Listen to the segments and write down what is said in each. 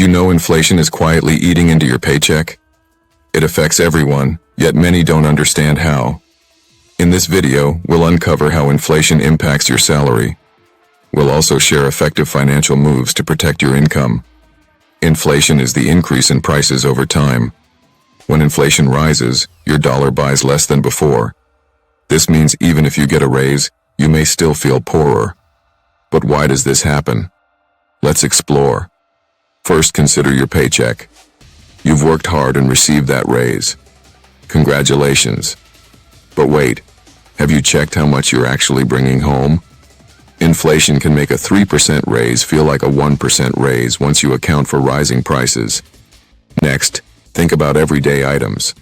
you know inflation is quietly eating into your paycheck? It affects everyone, yet many don't understand how. In this video, we'll uncover how inflation impacts your salary. We'll also share effective financial moves to protect your income. Inflation is the increase in prices over time. When inflation rises, your dollar buys less than before. This means even if you get a raise, you may still feel poorer. But why does this happen? Let's explore. First, consider your paycheck. You've worked hard and received that raise. Congratulations. But wait, have you checked how much you're actually bringing home? Inflation can make a 3% raise feel like a 1% raise once you account for rising prices. Next, think about everyday items.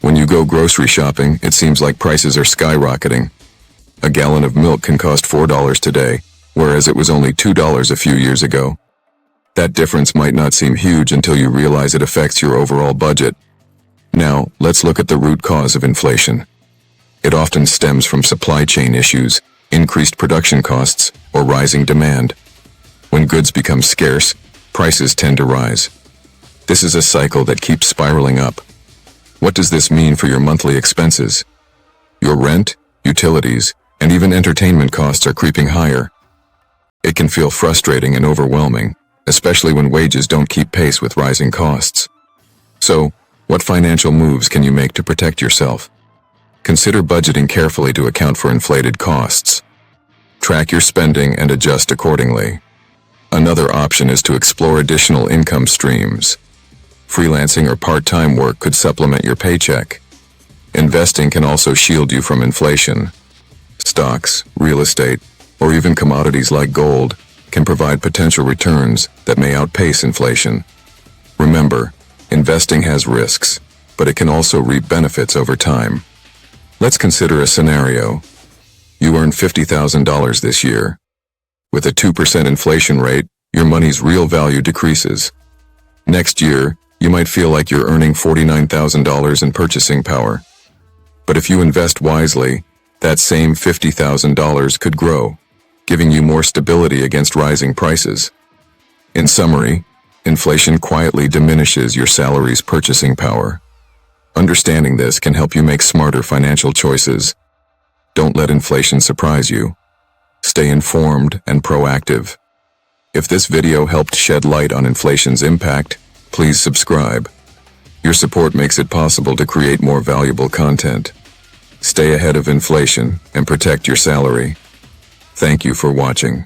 When you go grocery shopping, it seems like prices are skyrocketing. A gallon of milk can cost $4 today, whereas it was only $2 a few years ago. That difference might not seem huge until you realize it affects your overall budget. Now, let's look at the root cause of inflation. It often stems from supply chain issues, increased production costs, or rising demand. When goods become scarce, prices tend to rise. This is a cycle that keeps spiraling up. What does this mean for your monthly expenses? Your rent, utilities, and even entertainment costs are creeping higher. It can feel frustrating and overwhelming, especially when wages don't keep pace with rising costs. So, what financial moves can you make to protect yourself? Consider budgeting carefully to account for inflated costs. Track your spending and adjust accordingly. Another option is to explore additional income streams. Freelancing or part-time work could supplement your paycheck. Investing can also shield you from inflation. Stocks, real estate, or even commodities like gold can provide potential returns that may outpace inflation. Remember, investing has risks, but it can also reap benefits over time. Let's consider a scenario. You earn $50,000 this year. With a 2% inflation rate, your money's real value decreases. Next year, you might feel like you're earning $49,000 in purchasing power. But if you invest wisely, that same $50,000 could grow, giving you more stability against rising prices. In summary, inflation quietly diminishes your salary's purchasing power. Understanding this can help you make smarter financial choices. Don't let inflation surprise you. Stay informed and proactive. If this video helped shed light on inflation's impact, please subscribe. Your support makes it possible to create more valuable content. Stay ahead of inflation and protect your salary. Thank you for watching.